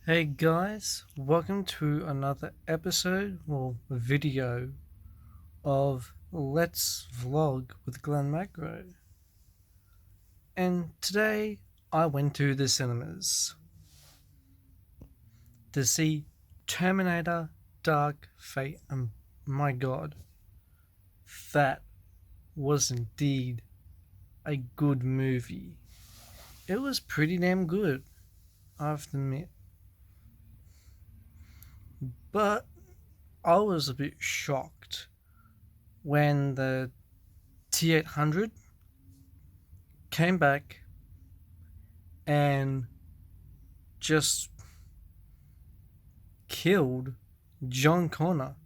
Hey guys, welcome to another episode or video of Let's Vlog with Glenn Macro. And today I went to the cinemas to see Terminator Dark Fate, and my god, that was indeed a good movie. It was pretty damn good, I have to admit. But I was a bit shocked when the T800 came back and just killed John Connor,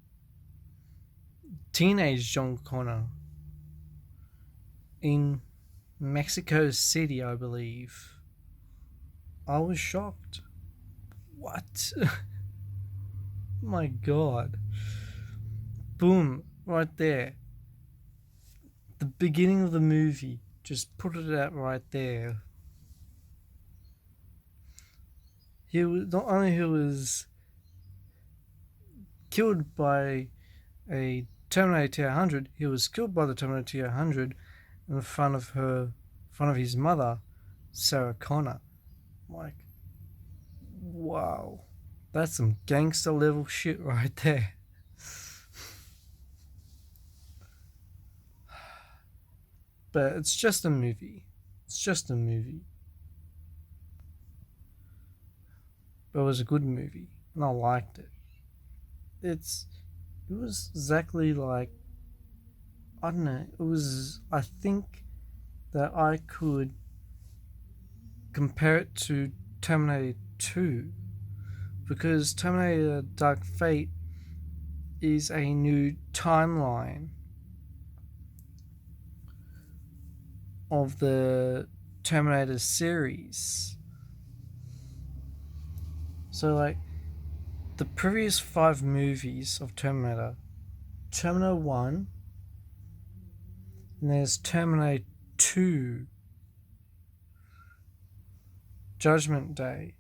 teenage John Connor, in Mexico City, I believe. I was shocked. What? My god. Boom, right there. The beginning of the movie. Just put it out right there. He was not only he was killed by a Terminator T800, he was killed by the Terminator T800 in front of his mother, Sarah Connor. Like, wow, that's some gangster level shit right there. But it's just a movie. It's just a movie. But it was a good movie, and I liked it. It was exactly like, I don't know. I think that I could compare it to Terminator 2, because Terminator Dark Fate is a new timeline of the Terminator series. So, like, the previous 5 movies of Terminator 1, and there's Terminator 2, Judgment Day.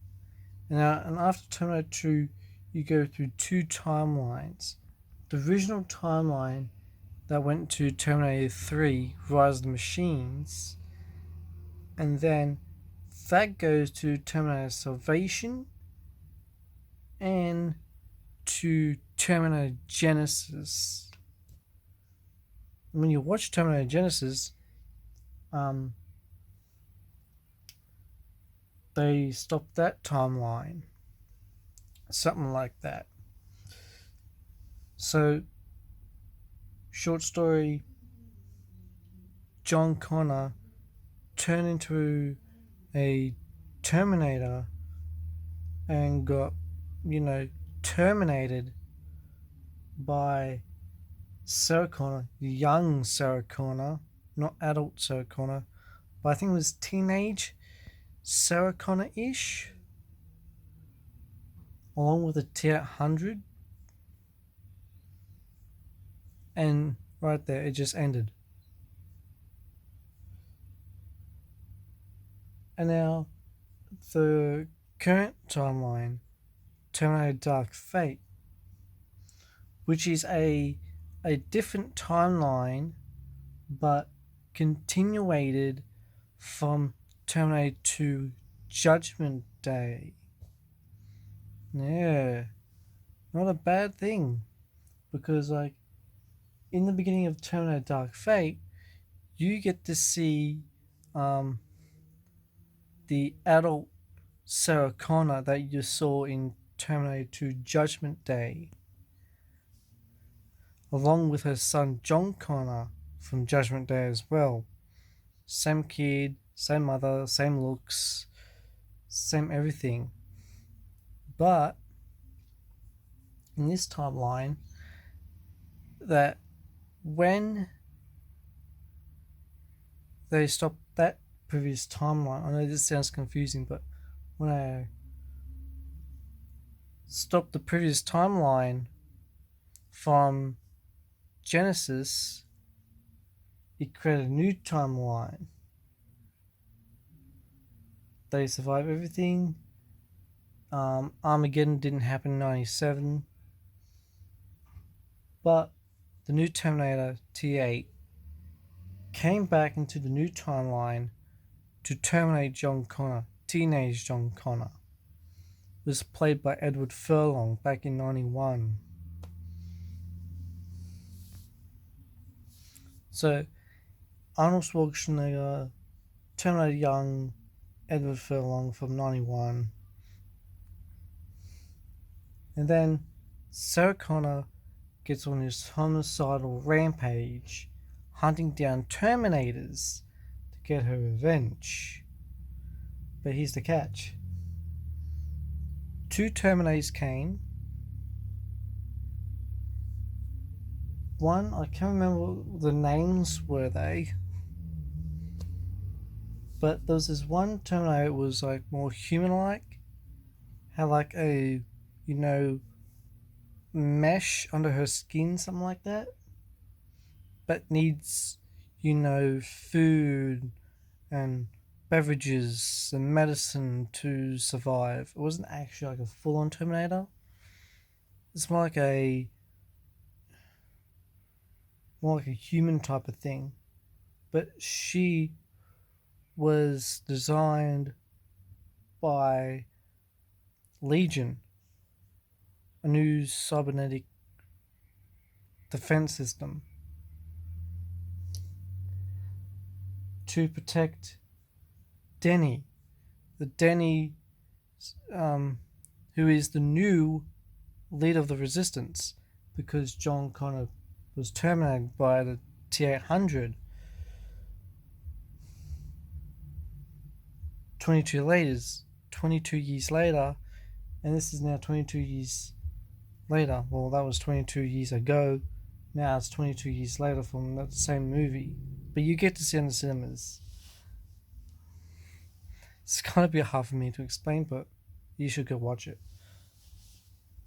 And after Terminator 2, you go through 2 timelines. The original timeline that went to Terminator 3, Rise of the Machines, and then that goes to Terminator Salvation and to Terminator Genesis. When you watch Terminator Genesis, they stopped that timeline. Something like that. So, short story, John Connor turned into a Terminator and got, terminated by Sarah Connor, young Sarah Connor, not adult Sarah Connor, but I think it was teenage Sarah Connor-ish, along with a T800, and right there it just ended. And now the current timeline, Terminator Dark Fate, which is a different timeline but continuated from Terminator 2 Judgment Day. Yeah, not a bad thing, because like in the beginning of Terminator Dark Fate, you get to see the adult Sarah Connor that you saw in Terminator 2 Judgment Day, along with her son John Connor from Judgment Day as well. Same kid, same mother, same looks, same everything. But in this timeline, that when they stopped that previous timeline, I know this sounds confusing, but when I stopped the previous timeline from Genesis, it created a new timeline. They survive everything. Armageddon didn't happen in 97, but the new Terminator T8 came back into the new timeline to terminate John Connor, teenage John Connor. It was played by Edward Furlong back in 91. So Arnold Schwarzenegger, Terminator young Edward Furlong from 91. And then Sarah Connor gets on his homicidal rampage, hunting down Terminators to get her revenge. But here's the catch. 2 Terminators came. One, I can't remember what the names were they. But there was this one Terminator that was like more human-like. Had like a, mesh under her skin, something like that. But needs, food and beverages and medicine to survive. It wasn't actually like a full-on Terminator. It's more like a human type of thing. But she was designed by Legion, a new cybernetic defense system, to protect Denny, who is the new leader of the resistance, because John Connor was terminated by the T-800 22 years later, and this is now 22 years later. Well, that was 22 years ago. Now it's 22 years later from that same movie. But you get to see it in the cinemas. It's kind of a bit hard for me to explain, but you should go watch it.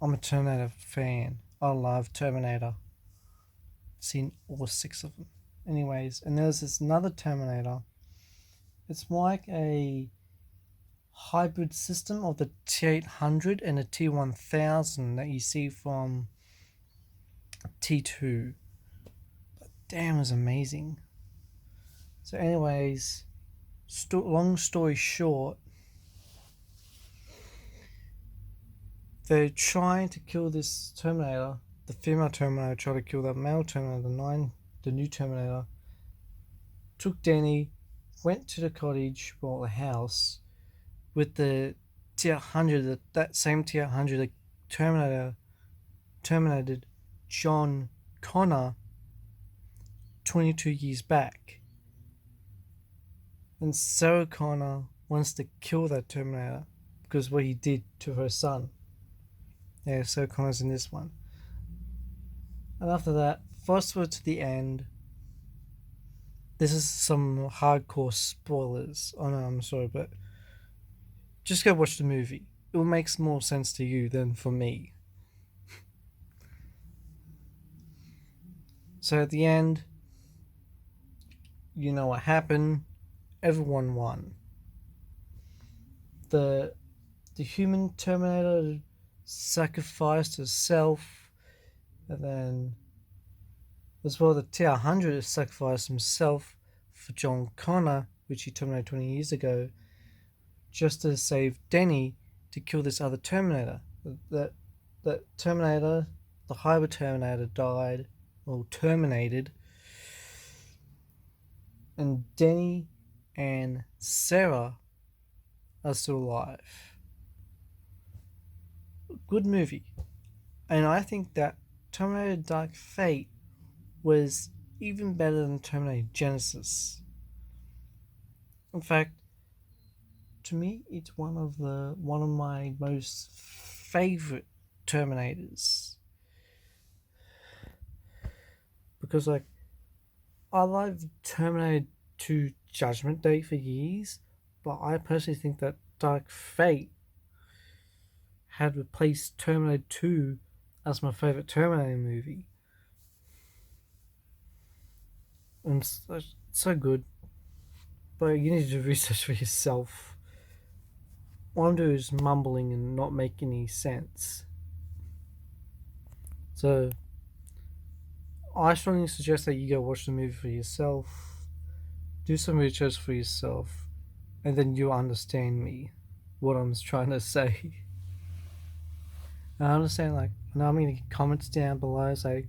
I'm a Terminator fan. I love Terminator. Seen all 6 of them. Anyways, and there's this another Terminator. It's like a hybrid system of the T-800 and the T-1000 that you see from T2. But damn, it was amazing. So anyways, long story short, they're trying to kill this Terminator. The female Terminator tried to kill that male Terminator, the new Terminator. Took Denny, went to the cottage, well, the house, with the T-800, that same T-800 that terminated John Connor 22 years back. And Sarah Connor wants to kill that Terminator because what he did to her son. Yeah, Sarah Connor's in this one. And after that, fast forward to the end. This is some hardcore spoilers. Oh no, I'm sorry, but just go watch the movie. It will make more sense to you than for me. So at the end, you know what happened. Everyone won. The human Terminator sacrificed herself, and then as well the T-800 sacrificed himself for John Connor, which he terminated 20 years ago, just to save Denny to kill this other Terminator. That Terminator, the hybrid Terminator, died, or terminated, and Denny and Sarah are still alive. Good movie. And I think that Terminator Dark Fate was even better than Terminator Genesis. In fact, to me, it's one of my most favorite Terminators, because I loved Terminator 2 Judgment Day for years, but I personally think that Dark Fate had replaced Terminator 2 as my favorite Terminator movie. And it's so good. But you need to do research for yourself. all I'm doing is mumbling and not making any sense. So I strongly suggest that you go watch the movie for yourself, do some research for yourself, and then you understand me, what I'm trying to say. And I understand, like, now I'm gonna get comments down below say,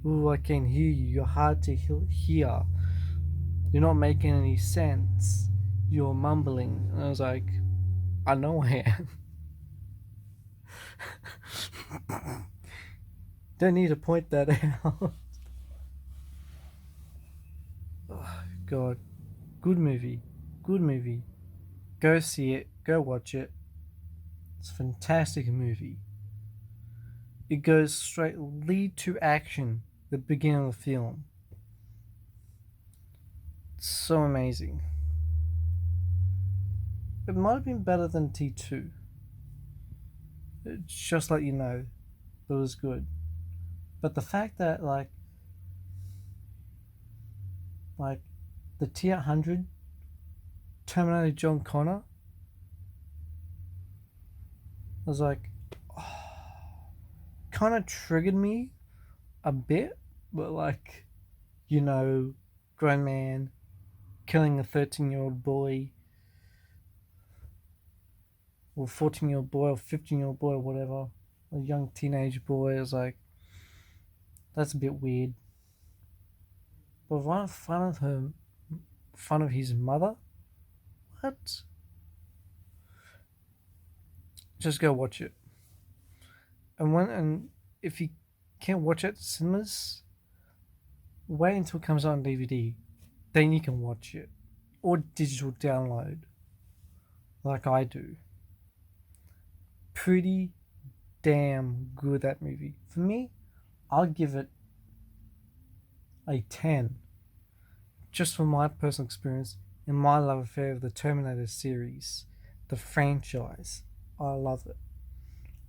"Ooh, I can't hear you. You're hard to hear. You're not making any sense. You're mumbling." And I was like, I know I am. Don't need to point that out. Oh, God, good movie, good movie. Go see it. Go watch it. It's a fantastic movie. It goes straight lead to action. The beginning of the film. It's so amazing. It might have been better than T2. Just let you know, it was good. But the fact that like the T-800 Terminator John Connor was like, kind of triggered me a bit, but like, grown man killing a 13-year-old boy or 14-year-old boy or 15-year-old boy or whatever, a young teenage boy, is like, that's a bit weird. But right in front of him, in front of his mother, what? Just go watch it. And if you can't watch it at cinemas, wait until it comes out on DVD. Then you can watch it. Or digital download. Like I do. Pretty damn good, that movie. For me, I'll give it a 10. Just from my personal experience and my love affair of the Terminator series. The franchise. I love it.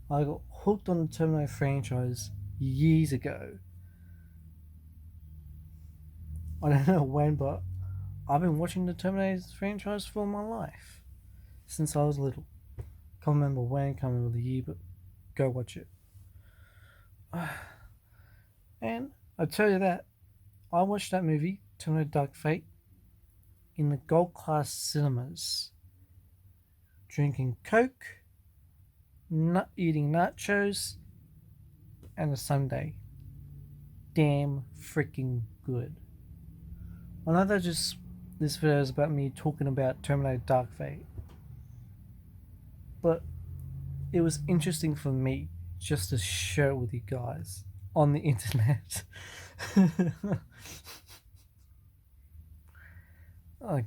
I got hooked on the Terminator franchise years ago. I don't know when, but I've been watching the Terminator franchise for my life. Since I was little. Can't remember when, can't remember the year, but go watch it. And I tell you that, I watched that movie, Terminator Dark Fate, in the gold class cinemas. Drinking Coke, eating nachos, and a sundae. Damn freaking good. I know that this video is about me talking about Terminator Dark Fate, but it was interesting for me just to share it with you guys on the internet.